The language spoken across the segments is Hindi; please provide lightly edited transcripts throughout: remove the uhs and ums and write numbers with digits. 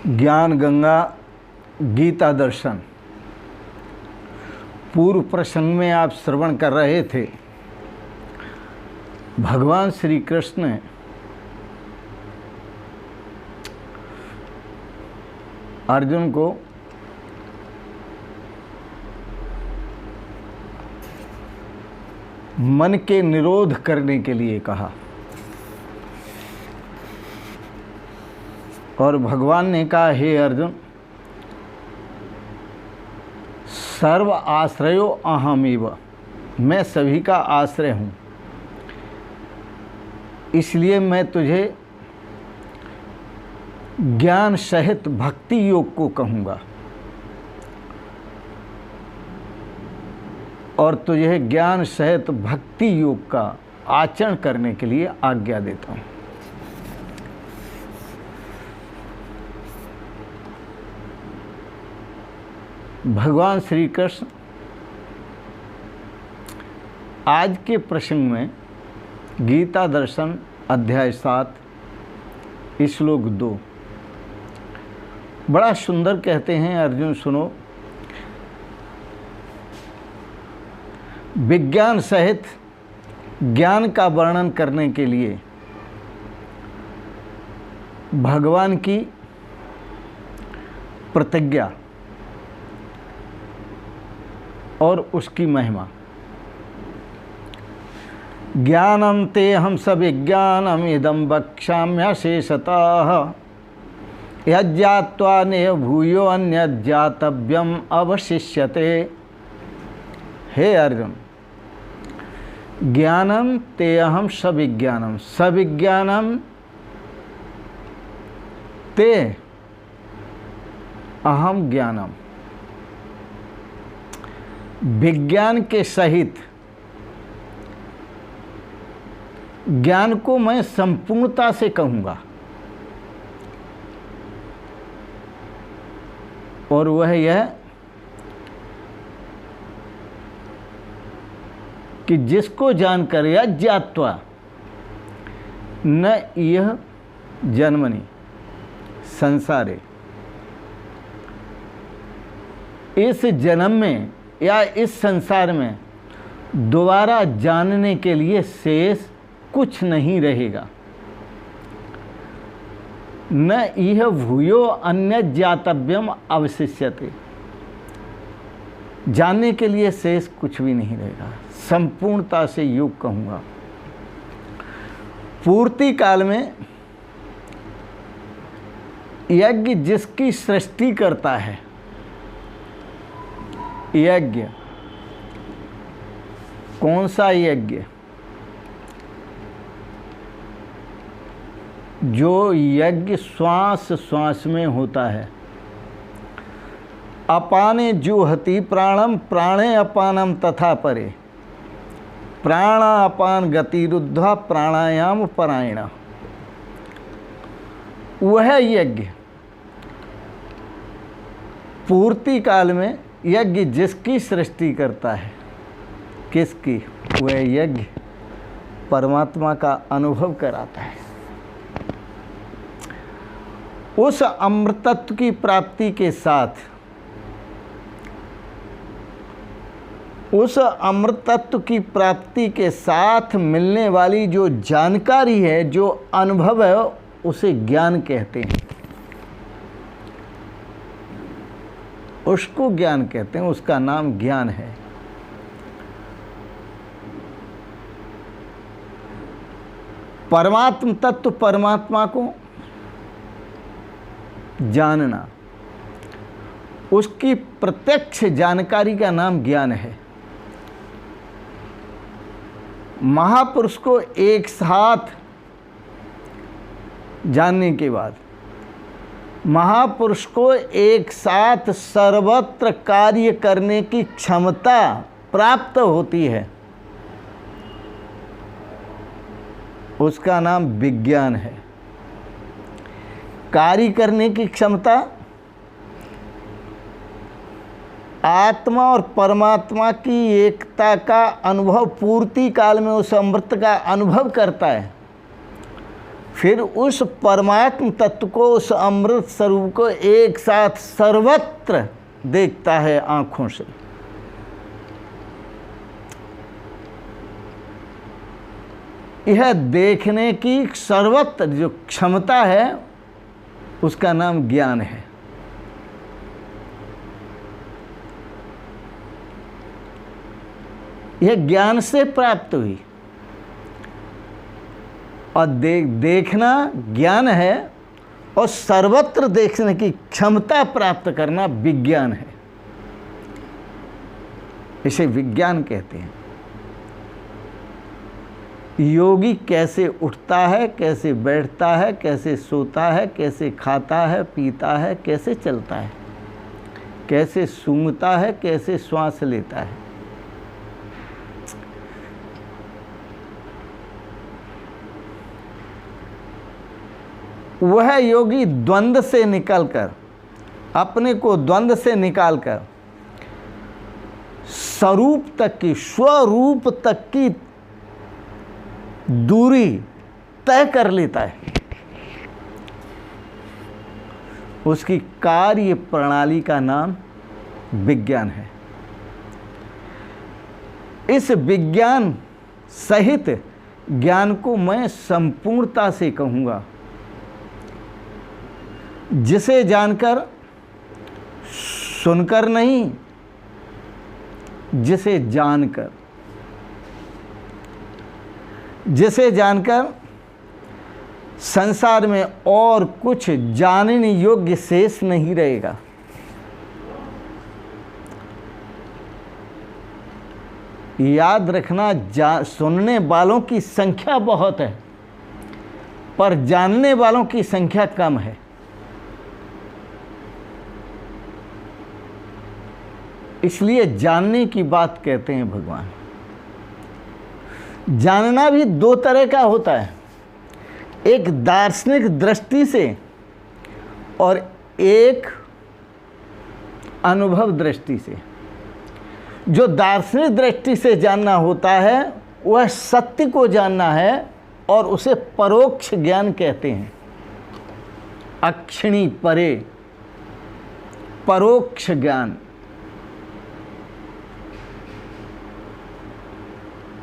ज्ञान गंगा गीता दर्शन। पूर्व प्रसंग में आप श्रवण कर रहे थे, भगवान श्री कृष्ण अर्जुन को मन के निरोध करने के लिए कहा और भगवान ने कहा, हे अर्जुन, सर्व आश्रयो अहमेव, मैं सभी का आश्रय हूँ, इसलिए मैं तुझे ज्ञान सहित भक्ति योग को कहूँगा और तुझे ज्ञान सहित भक्ति योग का आचरण करने के लिए आज्ञा देता हूँ। भगवान श्री कृष्ण आज के प्रसंग में गीता दर्शन अध्याय 7 श्लोक 2 बड़ा सुंदर कहते हैं। अर्जुन सुनो, विज्ञान सहित ज्ञान का वर्णन करने के लिए भगवान की प्रतिज्ञा और उसकी महिमा। ज्ञानम ते हम सविज्ञानम इदम वक्ष्याम्यशेषतः यज्ञात्वा नेह भूयो अन्यज्ञातव्यम अवशिष्यते। हे अर्जुन, ज्ञानम ते अहम सविज्ञानम, सविज्ञानम ते अहम ज्ञानम, विज्ञान के सहित ज्ञान को मैं संपूर्णता से कहूँगा और वह यह कि जिसको जानकर या ज्ञात्वा न यह जन्मनि संसारे, इस जन्म में या इस संसार में दोबारा जानने के लिए शेष कुछ नहीं रहेगा। न यह भूयो अन्य ज्ञातव्यम अवशिष्यते, जानने के लिए शेष कुछ भी नहीं रहेगा। संपूर्णता से योग कहूँगा। पूर्ति काल में यज्ञ जिसकी सृष्टि करता है, यज्ञ कौन सा यज्ञ? जो यज्ञ श्वास श्वास में होता है। अपाने जुहति प्राणम प्राणे अपानम तथा परे, प्राणा अपान गतिरुद्धा प्राणायाम परायण। वह यज्ञ पूर्ति काल में यज्ञ जिसकी सृष्टि करता है, किसकी? वह यज्ञ परमात्मा का अनुभव कराता है। उस अमृतत्व की प्राप्ति के साथ, उस अमृतत्व की प्राप्ति के साथ मिलने वाली जो जानकारी है, जो अनुभव है, उसे ज्ञान कहते हैं। उसको ज्ञान कहते हैं, उसका नाम ज्ञान है। परमात्म तत्व, परमात्मा को जानना, उसकी प्रत्यक्ष जानकारी का नाम ज्ञान है। महापुरुष को एक साथ जानने के बाद, महापुरुष को एक साथ सर्वत्र कार्य करने की क्षमता प्राप्त होती है, उसका नाम विज्ञान है। कार्य करने की क्षमता आत्मा और परमात्मा की एकता का अनुभव पूर्ति काल में उस अमृत का अनुभव करता है, फिर उस परमात्म तत्व को, उस अमृत स्वरूप को एक साथ सर्वत्र देखता है आंखों से। यह देखने की सर्वत्र जो क्षमता है उसका नाम ज्ञान है। यह ज्ञान से प्राप्त हुई, और देखना ज्ञान है, और सर्वत्र देखने की क्षमता प्राप्त करना विज्ञान है। इसे विज्ञान कहते हैं। योगी कैसे उठता है, कैसे बैठता है, कैसे सोता है, कैसे खाता है, पीता है, कैसे चलता है, कैसे सूंघता है, कैसे श्वास लेता है, वह योगी द्वंद्व से निकलकर, अपने को द्वंद्व से निकालकर स्वरूप तक की, स्वरूप तक की दूरी तय कर लेता है। उसकी कार्य प्रणाली का नाम विज्ञान है। इस विज्ञान सहित ज्ञान को मैं संपूर्णता से कहूँगा, जिसे जानकर, सुनकर नहीं, जिसे जानकर, जिसे जानकर संसार में और कुछ जानने योग्य शेष नहीं रहेगा। याद रखना, सुनने वालों की संख्या बहुत है, पर जानने वालों की संख्या कम है। इसलिए जानने की बात कहते हैं भगवान। जानना भी दो तरह का होता है, एक दार्शनिक दृष्टि से और एक अनुभव दृष्टि से। जो दार्शनिक दृष्टि से जानना होता है वह सत्य को जानना है, और उसे परोक्ष ज्ञान कहते हैं। अक्षणी परे, परोक्ष ज्ञान।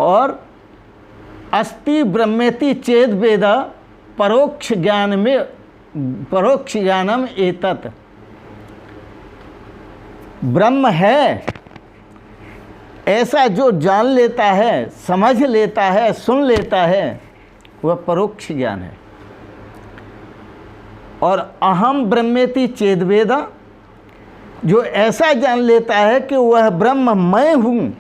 और अस्ति ब्रह्मेति चेद वेद परोक्ष ज्ञान में, परोक्ष ज्ञानम एतत्। ब्रह्म है ऐसा जो जान लेता है, समझ लेता है, सुन लेता है, वह परोक्ष ज्ञान है। और अहम ब्रह्मेति चेद वेद, जो ऐसा जान लेता है कि वह ब्रह्म मैं हूँ,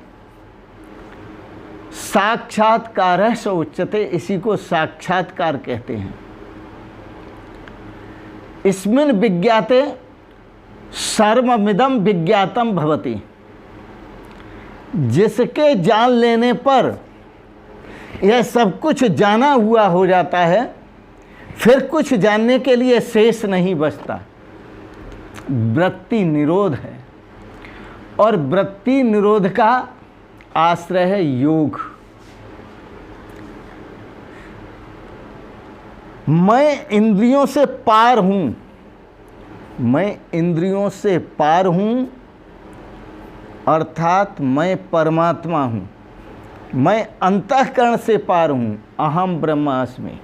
साक्षात्कार स उच्यते, इसी को साक्षात्कार कहते हैं। इसमिन् विज्ञाते सर्वमिदं विज्ञातम भवति। जिसके जान लेने पर यह सब कुछ जाना हुआ हो जाता है, फिर कुछ जानने के लिए शेष नहीं बचता। वृत्ति निरोध है, और वृत्ति निरोध का आश्रय है योग। मैं इंद्रियों से पार हूँ, मैं इंद्रियों से पार हूँ, अर्थात मैं परमात्मा हूँ। मैं अंतःकरण से पार हूँ, अहम ब्रह्मास्मि,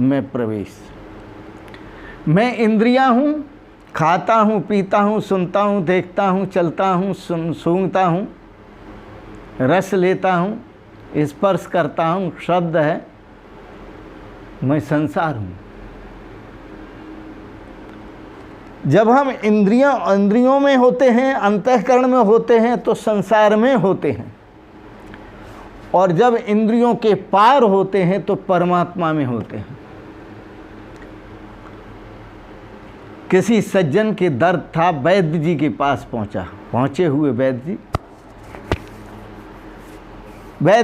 मैं प्रवेश। मैं इंद्रियाँ हूँ, खाता हूँ, पीता हूँ, सुनता हूँ, देखता हूँ, चलता हूँ, सूंघता हूँ, रस लेता हूँ, स्पर्श करता हूँ, शब्द है, मैं संसार हूँ। जब हम इंद्रियों में होते हैं, अंतःकरण में होते हैं, तो संसार में होते हैं, और जब इंद्रियों के पार होते हैं तो परमात्मा में होते हैं। किसी सज्जन के दर्द था, वैद्य जी के पास पहुँचे हुए वैद्य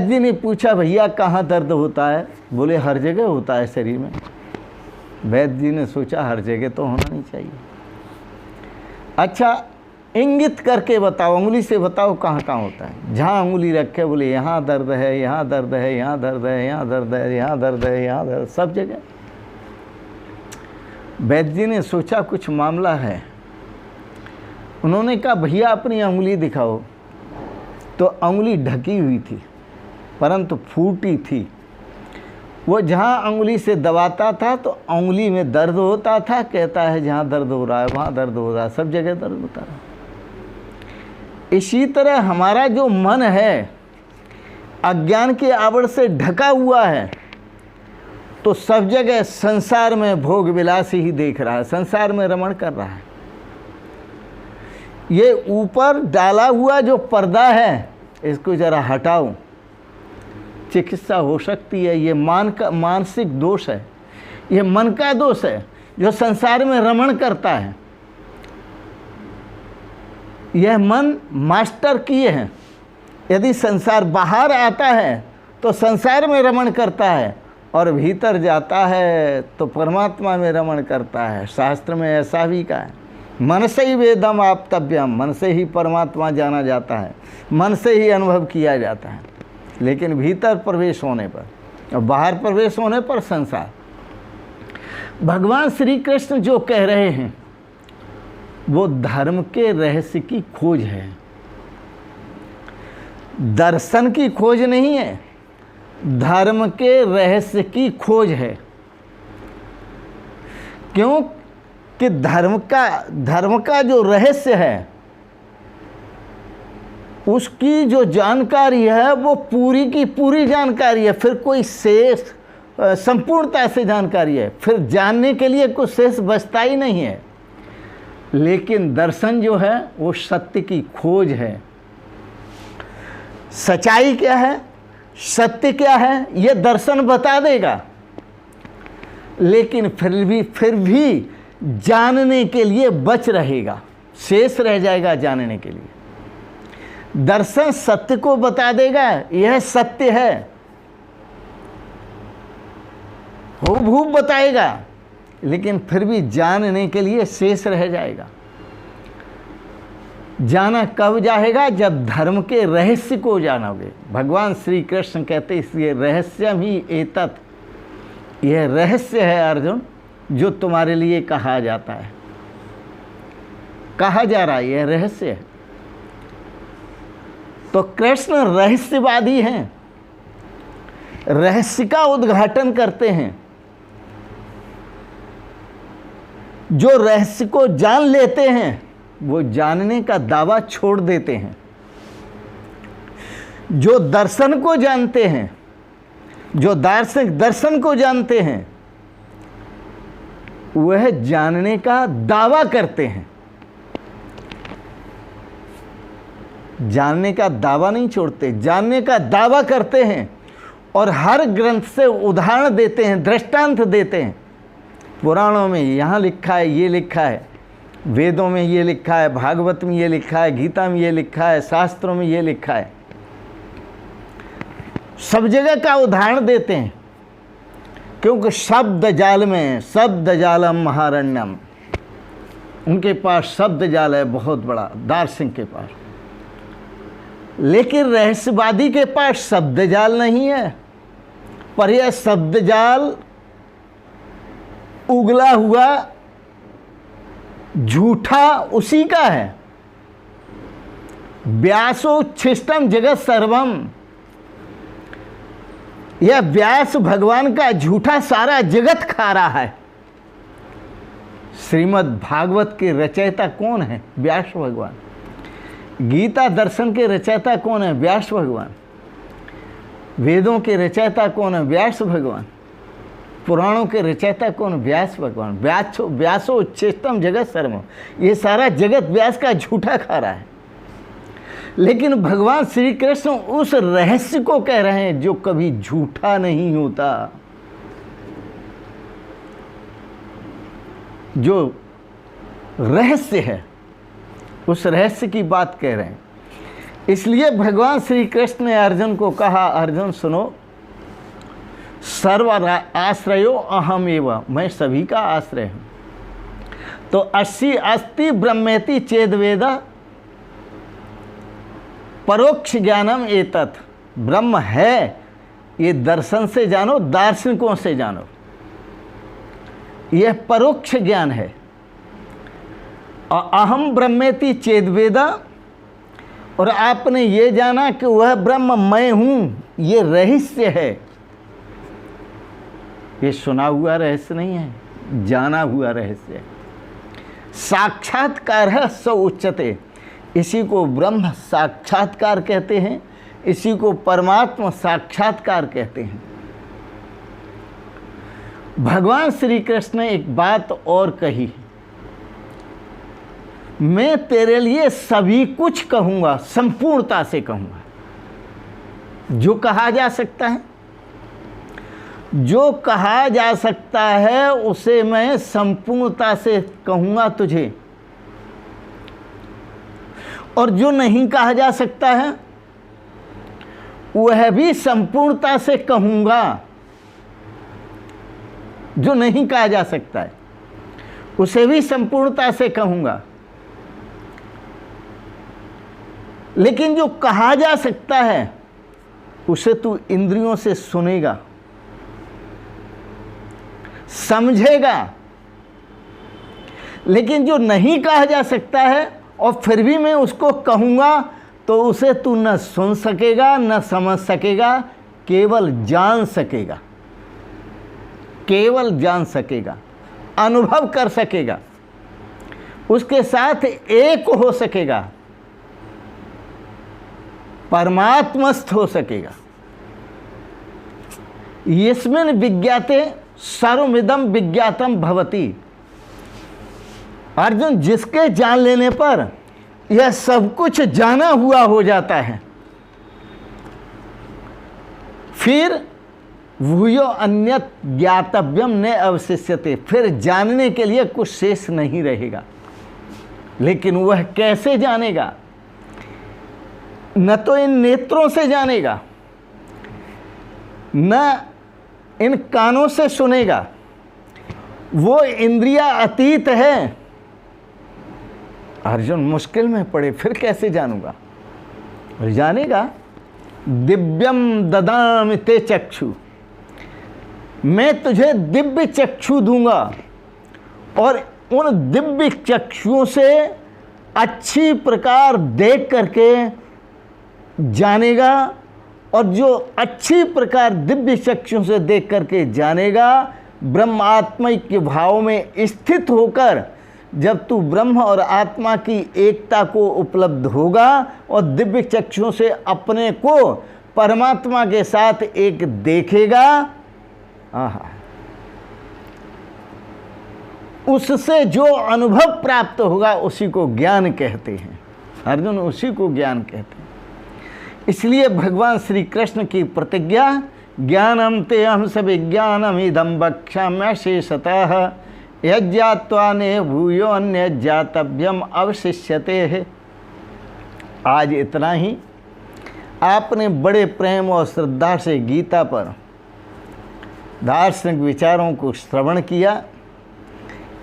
जी ने पूछा, भैया कहाँ दर्द होता है? बोले हर जगह होता है शरीर में। वैद्य जी ने सोचा हर जगह तो होना नहीं चाहिए। अच्छा इंगित करके बताओ, उंगली से बताओ कहाँ कहाँ होता है। जहाँ उंगली रखे बोले यहाँ दर्द है, यहाँ दर्द है, यहाँ दर्द है, यहाँ दर्द है, यहाँ दर्द है, यहाँ दर्द, सब जगह। वैद्य जी ने सोचा कुछ मामला है। उन्होंने कहा भैया अपनी अंगुली दिखाओ। तो अंगुली ढकी हुई थी परंतु फूटी थी। वो जहाँ अंगुली से दबाता था तो अंगुली में दर्द होता था। कहता है जहाँ दर्द हो रहा है वहाँ दर्द हो रहा है, सब जगह दर्द होता है। इसी तरह हमारा जो मन है अज्ञान के आवरण से ढका हुआ है, तो सब जगह संसार में भोग विलास ही देख रहा है, संसार में रमण कर रहा है। ये ऊपर डाला हुआ जो पर्दा है इसको जरा हटाओ, चिकित्सा हो सकती है। ये मानसिक दोष है, ये मन का दोष है जो संसार में रमण करता है। यह मन मास्टर किए हैं। यदि संसार बाहर आता है तो संसार में रमण करता है और भीतर जाता है तो परमात्मा में रमण करता है। शास्त्र में ऐसा भी कहा है, मन से ही वेदम आप्तव्यम, मन से ही परमात्मा जाना जाता है, मन से ही अनुभव किया जाता है। लेकिन भीतर प्रवेश होने पर और बाहर प्रवेश होने पर संसार। भगवान श्री कृष्ण जो कह रहे हैं वो धर्म के रहस्य की खोज है, दर्शन की खोज नहीं है, धर्म के रहस्य की खोज है। क्यों कि धर्म का जो रहस्य है उसकी जो जानकारी है वो पूरी की पूरी जानकारी है, फिर कोई शेष संपूर्णता से जानकारी है, फिर जानने के लिए कुछ शेष बचता ही नहीं है। लेकिन दर्शन जो है वो सत्य की खोज है। सच्चाई क्या है, सत्य क्या है, ये दर्शन बता देगा। लेकिन फिर भी जानने के लिए बच रहेगा, शेष रह जाएगा जानने के लिए। दर्शन सत्य को बता देगा, यह सत्य है, हूबहू बताएगा, लेकिन फिर भी जानने के लिए शेष रह जाएगा। जाना कब जाएगा, जब धर्म के रहस्य को जानोगे। भगवान श्री कृष्ण कहते इसलिए रहस्यम ही एतत्, यह रहस्य है अर्जुन जो तुम्हारे लिए कहा जाता है, कहा जा रहा है, यह रहस्य है। तो कृष्ण रहस्यवादी हैं, रहस्य का उद्घाटन करते हैं। जो रहस्य को जान लेते हैं वो जानने का दावा छोड़ देते हैं। जो दर्शन को जानते हैं, जो दार्शनिक दर्शन को जानते हैं, वह जानने का दावा करते हैं। जानने का दावा नहीं छोड़ते, जानने का दावा करते हैं और हर ग्रंथ से उदाहरण देते हैं, दृष्टांत देते हैं। पुराणों में यहाँ लिखा है, ये लिखा है, वेदों में ये लिखा है, भागवत में ये लिखा है, गीता में ये लिखा है, शास्त्रों में ये लिखा है। सब जगह का उदाहरण देते हैं, क्योंकि शब्द जाल में, शब्द जालम महारण्यम, उनके पास शब्द जाल है बहुत बड़ा, दार्शनिक के पास। लेकिन रहस्यवादी के पास शब्द जाल नहीं है, पर यह शब्द जाल उगला हुआ झूठा उसी का है। व्यासोच्छिष्टम जगत सर्वम, यह व्यास भगवान का झूठा सारा जगत खा रहा है। श्रीमद् भागवत के रचयिता कौन है? व्यास भगवान। गीता दर्शन के रचयिता कौन है? व्यास भगवान। वेदों के रचयिता कौन है? व्यास भगवान। पुराणों के रचयिता कौन? व्यास भगवान। व्यासोच्छिष्टम जगत सर्वम, ये सारा जगत व्यास का झूठा खा रहा है। लेकिन भगवान श्री कृष्ण उस रहस्य को कह रहे हैं जो कभी झूठा नहीं होता, जो रहस्य है उस रहस्य की बात कह रहे हैं। इसलिए भगवान श्री कृष्ण ने अर्जुन को कहा, अर्जुन सुनो, सर्व आश्रयो अहम एव, मैं सभी का आश्रय हूँ। तो अस्ति ब्रह्मेति चेद वेद परोक्ष ज्ञानम एतत्, ब्रह्म है ये दर्शन से जानो, दार्शनिकों से जानो। यह परोक्ष ज्ञान है। और अहम ब्रह्मेति चेदवेदा, और आपने ये जाना कि वह ब्रह्म मैं हूँ, ये रहस्य है। ये सुना हुआ रहस्य नहीं है, जाना हुआ रहस्य है। साक्षात्कार है स उच्चते, इसी को ब्रह्म साक्षात्कार कहते हैं, इसी को परमात्मा साक्षात्कार कहते हैं। भगवान श्री कृष्ण ने एक बात और कही, मैं तेरे लिए सभी कुछ कहूंगा, संपूर्णता से कहूंगा। जो कहा जा सकता है, जो कहा जा सकता है उसे मैं संपूर्णता से कहूंगा तुझे, और जो नहीं कहा जा सकता है वह भी संपूर्णता से कहूंगा। जो नहीं कहा जा सकता है उसे भी संपूर्णता से कहूंगा, लेकिन जो कहा जा सकता है उसे तू इंद्रियों से सुनेगा, समझेगा। लेकिन जो नहीं कहा जा सकता है और फिर भी मैं उसको कहूँगा, तो उसे तू न सुन सकेगा, न समझ सकेगा, केवल जान सकेगा, केवल जान सकेगा, अनुभव कर सकेगा, उसके साथ एक हो सकेगा, परमात्मस्थ हो सकेगा। यस्मिन् विज्ञाते सर्वमिदं विज्ञातम भवति। अर्जुन, जिसके जान लेने पर यह सब कुछ जाना हुआ हो जाता है, फिर भूयो अन्यत ज्ञातव्यम न अवशिष्यते, फिर जानने के लिए कुछ शेष नहीं रहेगा। लेकिन वह कैसे जानेगा? न तो इन नेत्रों से जानेगा, न इन कानों से सुनेगा, वो इंद्रिया अतीत है। अर्जुन मुश्किल में पड़े, फिर कैसे जानूंगा? और जानेगा, दिव्यम ददामि ते चक्षु, मैं तुझे दिव्य चक्षु दूंगा, और उन दिव्य चक्षुओं से अच्छी प्रकार देख करके जानेगा। और जो अच्छी प्रकार दिव्य चक्षुओं से देख करके जानेगा, ब्रह्मात्मा के भाव में स्थित होकर जब तू ब्रह्म और आत्मा की एकता को उपलब्ध होगा और दिव्य चक्षुओं से अपने को परमात्मा के साथ एक देखेगा, आहा, उससे जो अनुभव प्राप्त होगा उसी को ज्ञान कहते हैं। अर्जुन, उसी को ज्ञान कहते हैं। इसलिए भगवान श्री कृष्ण की प्रतिज्ञा, ज्ञानम ते हम सब विज्ञानम इदम वक्ष्याम्य शेषतः यज्ञात्वा ने भूयो अन्य ज्ञातव्यम अवशिष्यते है। आज इतना ही। आपने बड़े प्रेम और श्रद्धा से गीता पर दार्शनिक विचारों को श्रवण किया।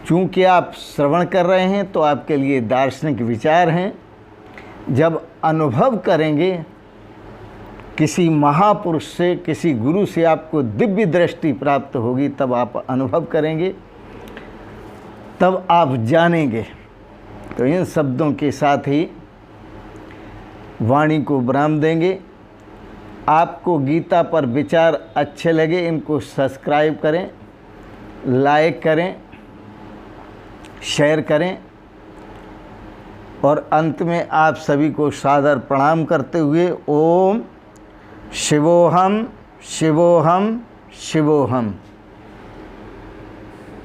चूँकि आप श्रवण कर रहे हैं तो आपके लिए दार्शनिक विचार हैं। जब अनुभव करेंगे किसी महापुरुष से, किसी गुरु से आपको दिव्य दृष्टि प्राप्त होगी, तब आप अनुभव करेंगे, तब आप जानेंगे। तो इन शब्दों के साथ ही वाणी को विराम देंगे। आपको गीता पर विचार अच्छे लगे, इनको सब्सक्राइब करें, लाइक करें, शेयर करें, और अंत में आप सभी को सादर प्रणाम करते हुए ओम शिवोहम शिवोहम शिवोहम।